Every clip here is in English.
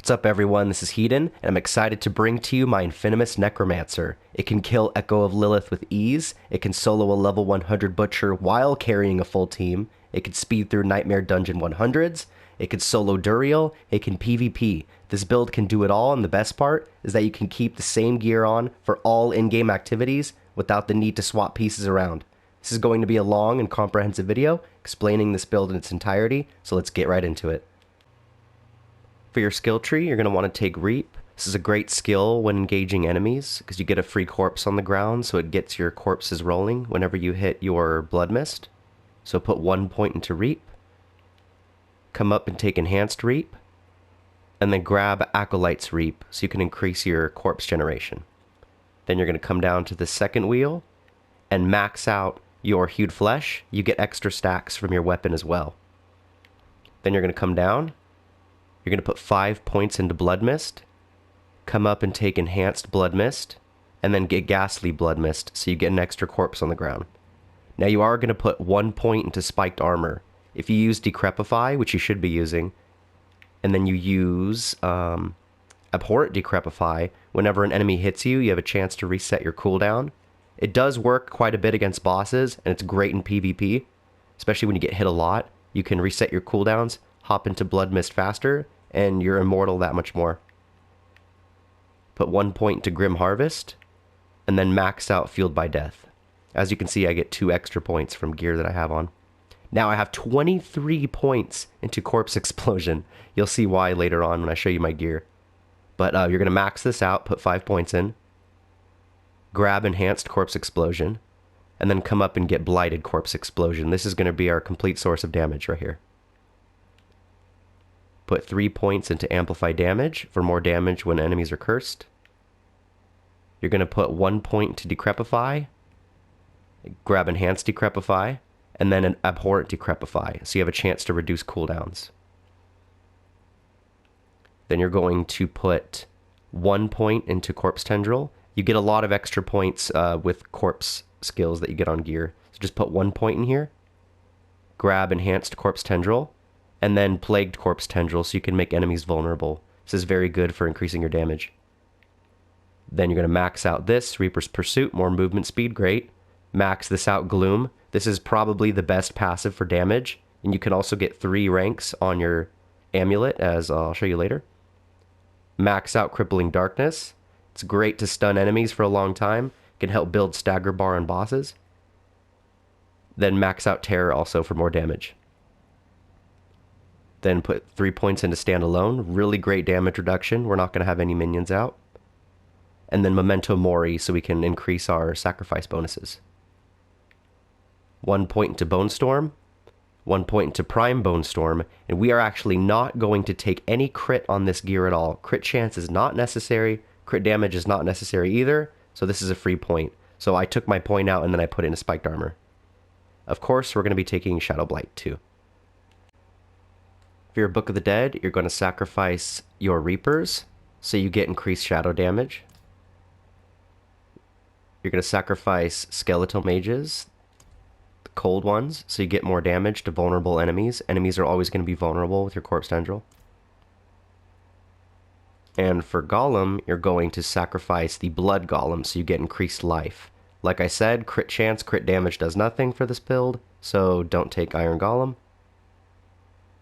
What's up everyone, this is Hedon, and I'm excited to bring to you my Infinimist Necromancer. It can kill Echo of Lilith with ease, it can solo a level 100 Butcher while carrying a full team, it can speed through Nightmare Dungeon 100s, it can solo Duriel, it can PvP. This build can do it all, and the best part is that you can keep the same gear on for all in-game activities without the need to swap pieces around. This is going to be a long and comprehensive video explaining this build in its entirety, so let's get right into it. For your skill tree, you're going to want to take Reap. This is a great skill when engaging enemies, because you get a free corpse on the ground, so it gets your corpses rolling whenever you hit your Blood Mist. So put 1 point into Reap, come up and take Enhanced Reap, and then grab Acolyte's Reap, so you can increase your corpse generation. Then you're going to come down to the second wheel, and max out your Hued Flesh. You get extra stacks from your weapon as well. Then you're going to come down, you're going to put 5 points into Blood Mist, come up and take Enhanced Blood Mist, and then get Ghastly Blood Mist, so you get an extra corpse on the ground. Now you are going to put 1 point into Spiked Armor. If you use Decrepify, which you should be using, and then you use Abhorrent Decrepify, whenever an enemy hits you, you have a chance to reset your cooldown. It does work quite a bit against bosses, and it's great in PvP, especially when you get hit a lot. You can reset your cooldowns, hop into Blood Mist faster, and you're immortal that much more. Put 1 point to Grim Harvest, and then max out Fueled by Death. As you can see, I get 2 extra points from gear that I have on. Now I have 23 points into Corpse Explosion. You'll see why later on when I show you my gear. But you're going to max this out, put 5 points in, grab Enhanced Corpse Explosion, and then come up and get Blighted Corpse Explosion. This is going to be our complete source of damage right here. Put 3 points into Amplify Damage for more damage when enemies are cursed. You're going to put 1 point to Decrepify, grab Enhanced Decrepify, and then an Abhorrent Decrepify, so you have a chance to reduce cooldowns. Then you're going to put 1 point into Corpse Tendril. You get a lot of extra points with corpse skills that you get on gear. So just put 1 point in here, grab Enhanced Corpse Tendril, and then Plagued Corpse Tendril, so you can make enemies vulnerable. This is very good for increasing your damage. Then you're going to max out this, Reaper's Pursuit, more movement speed, great. Max this out, Gloom. This is probably the best passive for damage, and you can also get 3 ranks on your amulet, as I'll show you later. Max out Crippling Darkness. It's great to stun enemies for a long time. It can help build Stagger Bar on bosses. Then max out Terror also for more damage. Then put 3 points into Standalone. Really great damage reduction. We're not going to have any minions out. And then Memento Mori, so we can increase our sacrifice bonuses. 1 point into Bone Storm, 1 point into Prime Bone Storm, and we are actually not going to take any crit on this gear at all. Crit chance is not necessary, crit damage is not necessary either, so this is a free point. So I took my point out and then I put in a Spiked Armor. Of course, we're going to be taking Shadow Blight too. For your Book of the Dead, you're going to sacrifice your Reapers, so you get increased shadow damage. You're going to sacrifice Skeletal Mages, the cold ones, so you get more damage to vulnerable enemies. Enemies are always going to be vulnerable with your Corpse Tendril. And for Golem, you're going to sacrifice the Blood Golem, so you get increased life. Like I said, crit chance, crit damage does nothing for this build, so don't take Iron Golem.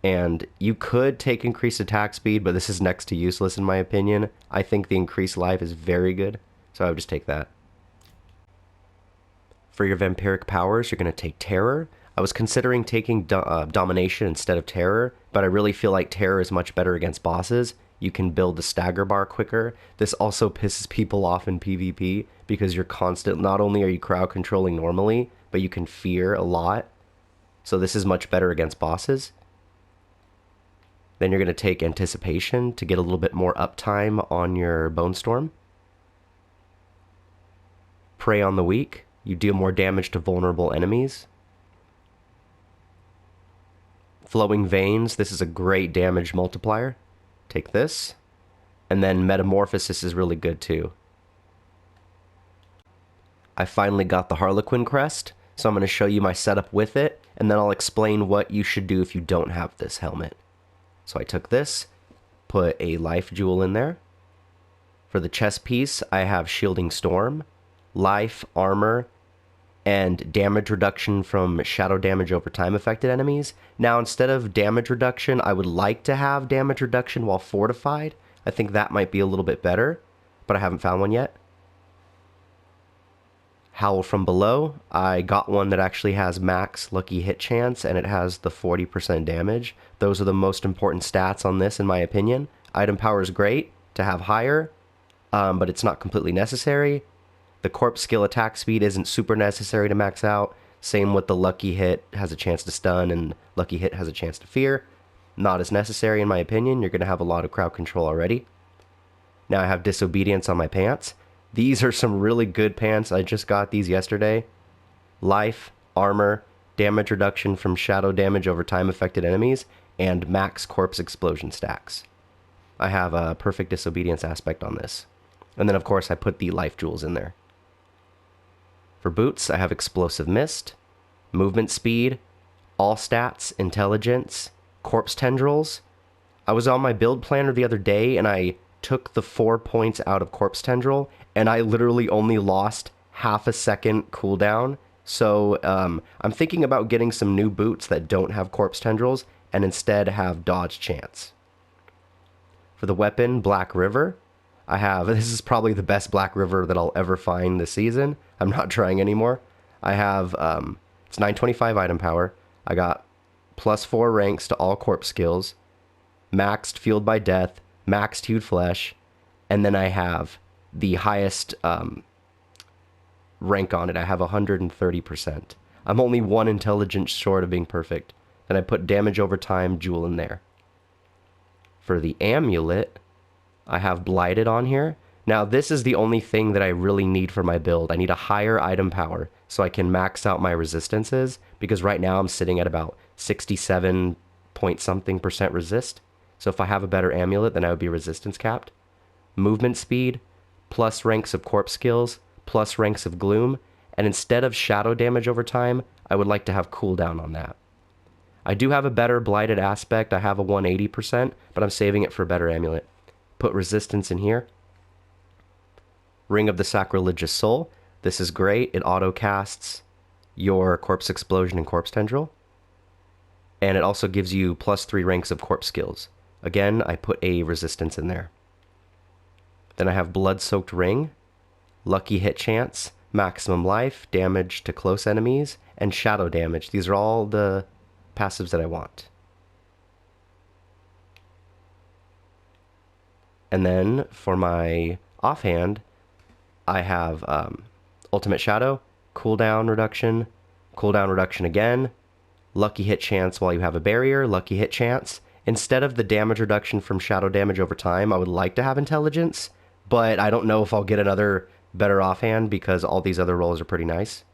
And you could take increased attack speed, but this is next to useless in my opinion. I think the increased life is very good, so I would just take that. For your Vampiric Powers, you're going to take Terror. I was considering taking Domination instead of Terror, but I really feel like Terror is much better against bosses. You can build the Stagger Bar quicker. This also pisses people off in PvP, because you're not only are you crowd controlling normally, but you can fear a lot. So this is much better against bosses. Then you're going to take Anticipation to get a little bit more uptime on your Bone Storm. Prey on the Weak. You deal more damage to vulnerable enemies. Flowing Veins. This is a great damage multiplier. Take this. And then Metamorphosis is really good too. I finally got the Harlequin Crest, so I'm going to show you my setup with it, and then I'll explain what you should do if you don't have this helmet. So I took this, put a life jewel in there. For the chest piece, I have Shielding Storm, life, armor, and damage reduction from shadow damage over time affected enemies. Now, instead of damage reduction, I would like to have damage reduction while fortified. I think that might be a little bit better, but I haven't found one yet. Howl from Below, I got one that actually has max lucky hit chance, and it has the 40% damage. Those are the most important stats on this, in my opinion. Item power is great to have higher, but it's not completely necessary. The corpse skill attack speed isn't super necessary to max out. Same with the lucky hit, has a chance to stun, and lucky hit has a chance to fear. Not as necessary, in my opinion. You're going to have a lot of crowd control already. Now I have Disobedience on my pants. These are some really good pants. I just got these yesterday. Life, armor, damage reduction from shadow damage over time affected enemies, and max corpse explosion stacks. I have a perfect disobedience aspect on this. And then, of course, I put the life jewels in there. For boots, I have Explosive Mist, movement speed, all stats, intelligence, corpse tendrils. I was on my build planner the other day, and I took the 4 points out of corpse tendril, and I literally only lost half a second cooldown. So I'm thinking about getting some new boots that don't have corpse tendrils and instead have dodge chance. For the weapon, Black River, I have, this is probably the best Black River that I'll ever find this season. I'm not trying anymore. I have, it's 925 item power. I got +4 ranks to all corpse skills, maxed Fueled by Death, maxed Hewed Flesh, and then I have the highest rank on it. I have 130%. I'm only 1 intelligence short of being perfect. Then I put damage over time jewel in there. For the amulet, I have Blighted on here. Now, this is the only thing that I really need for my build. I need a higher item power so I can max out my resistances, because right now I'm sitting at about 67 point something % resist. So if I have a better amulet, then I would be resistance capped. Movement speed, plus ranks of corpse skills, plus ranks of gloom, and instead of shadow damage over time, I would like to have cooldown on that. I do have a better blighted aspect. I have a 180%, but I'm saving it for a better amulet. Put resistance in here. Ring of the Sacrilegious Soul. This is great. It auto casts your corpse explosion and corpse tendril. And it also gives you +3 ranks of corpse skills. Again, I put a resistance in there. Then I have Blood-Soaked Ring, lucky hit chance, maximum life, damage to close enemies, and shadow damage. These are all the passives that I want. And then for my offhand, I have Ultimate Shadow, cooldown reduction again, lucky hit chance while you have a barrier, lucky hit chance. Instead of the damage reduction from shadow damage over time, I would like to have intelligence, but I don't know if I'll get another better offhand because all these other rolls are pretty nice.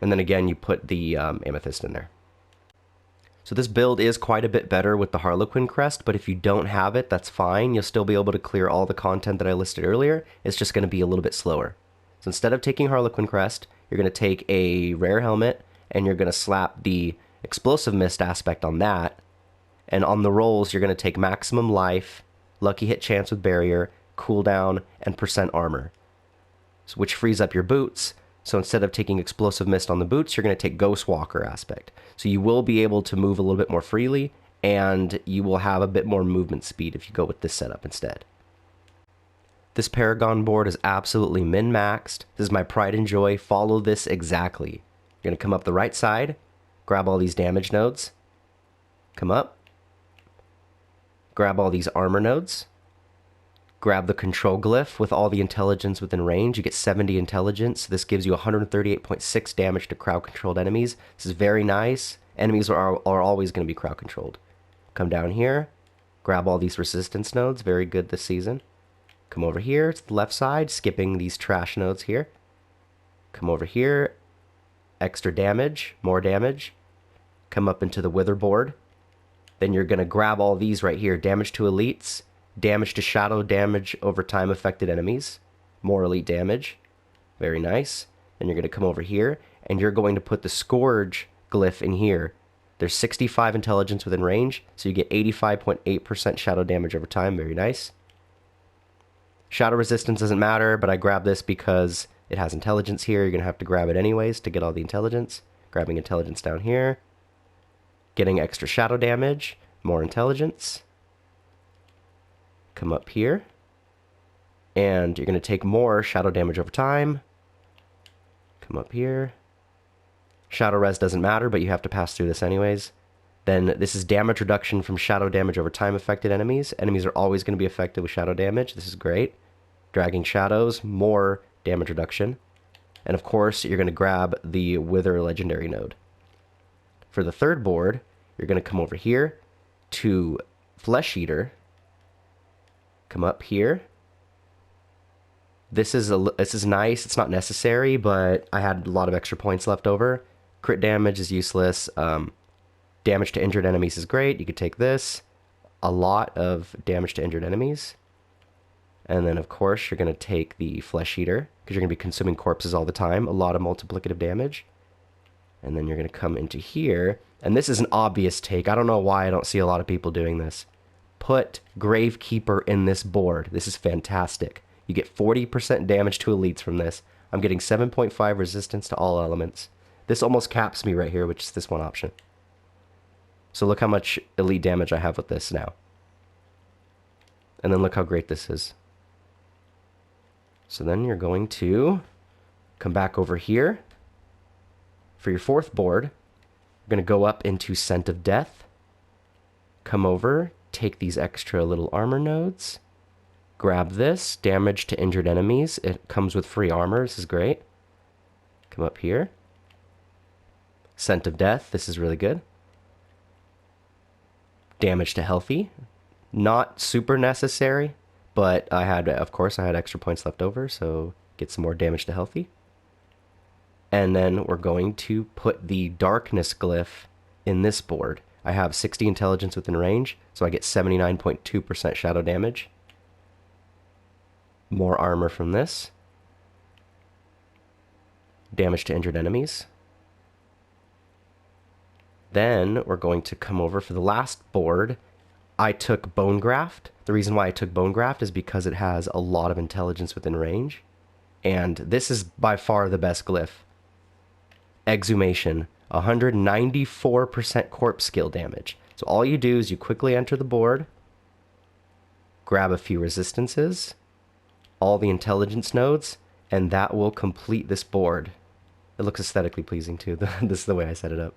And then again, you put the amethyst in there. So this build is quite a bit better with the Harlequin crest, but if you don't have it, that's fine. You'll still be able to clear all the content that I listed earlier. It's just going to be a little bit slower. So instead of taking Harlequin crest, you're going to take a rare helmet, and you're going to slap the Explosive Mist aspect on that. And on the rolls, you're going to take maximum life, lucky hit chance with barrier, cooldown, and % armor, which frees up your boots. So instead of taking Explosive Mist on the boots, you're going to take Ghost Walker aspect. So you will be able to move a little bit more freely, and you will have a bit more movement speed if you go with this setup instead. This Paragon board is absolutely min-maxed. This is my pride and joy. Follow this exactly. You're going to come up the right side, grab all these damage nodes, come up, grab all these armor nodes, grab the control glyph with all the intelligence within range. You get 70 intelligence. This gives you 138.6 damage to crowd-controlled enemies. This is very nice. Enemies are always going to be crowd-controlled. Come down here, grab all these resistance nodes. Very good this season. Come over here to the left side, skipping these trash nodes here. Come over here, extra damage, more damage. Come up into the Wither board. Then you're going to grab all these right here. Damage to elites, damage to shadow damage over time affected enemies, more elite damage. Very nice. Then you're going to come over here, and you're going to put the Scourge glyph in here. There's 65 intelligence within range, so you get 85.8% shadow damage over time. Very nice. Shadow resistance doesn't matter, but I grab this because it has intelligence here. You're going to have to grab it anyways to get all the intelligence. Grabbing intelligence down here. Getting extra shadow damage. More intelligence. Come up here. And you're going to take more shadow damage over time. Come up here. Shadow res doesn't matter, but you have to pass through this anyways. Then this is damage reduction from shadow damage over time affected enemies. Enemies are always going to be affected with shadow damage. This is great. Dragging shadows, more damage reduction. And of course, you're going to grab the Wither legendary node. For the third board, you're going to come over here to Flesh Eater. Come up here. This is nice. It's not necessary, but I had a lot of extra points left over. Crit damage is useless. Damage to injured enemies is great. You could take this. A lot of damage to injured enemies. And then, of course, you're going to take the Flesh Eater, because you're going to be consuming corpses all the time. A lot of multiplicative damage. And then you're going to come into here. And this is an obvious take. I don't know why I don't see a lot of people doing this. Put Gravekeeper in this board. This is fantastic. You get 40% damage to elites from this. I'm getting 7.5 resistance to all elements. This almost caps me right here, which is this one option. So look how much elite damage I have with this now. And then look how great this is. So then you're going to come back over here. For your fourth board, you're going to go up into Scent of Death. Come over, take these extra little armor nodes. Grab this, damage to injured enemies. It comes with free armor, this is great. Come up here. Scent of Death, this is really good. Damage to healthy. Not super necessary, but of course I had extra points left over, so get some more damage to healthy. And then we're going to put the Darkness Glyph in this board. I have 60 intelligence within range, so I get 79.2% shadow damage. More armor from this. Damage to injured enemies. Then we're going to come over for the last board. I took Bone Graft. The reason why I took Bone Graft is because it has a lot of intelligence within range. And this is by far the best glyph. Exhumation. 194% corpse skill damage. So all you do is you quickly enter the board. Grab a few resistances. All the intelligence nodes. And that will complete this board. It looks aesthetically pleasing too. This is the way I set it up.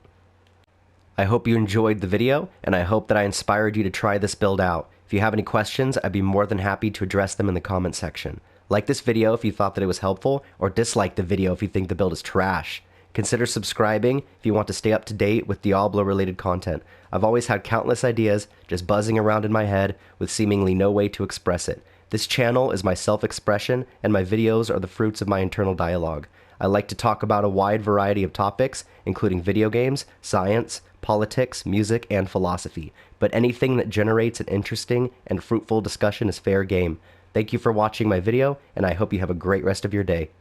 I hope you enjoyed the video, and I hope that I inspired you to try this build out. If you have any questions, I'd be more than happy to address them in the comment section. Like this video if you thought that it was helpful, or dislike the video if you think the build is trash. Consider subscribing if you want to stay up to date with Diablo related content. I've always had countless ideas just buzzing around in my head with seemingly no way to express it. This channel is my self-expression, and my videos are the fruits of my internal dialogue. I like to talk about a wide variety of topics, including video games, science, politics, music, and philosophy. But anything that generates an interesting and fruitful discussion is fair game. Thank you for watching my video, and I hope you have a great rest of your day.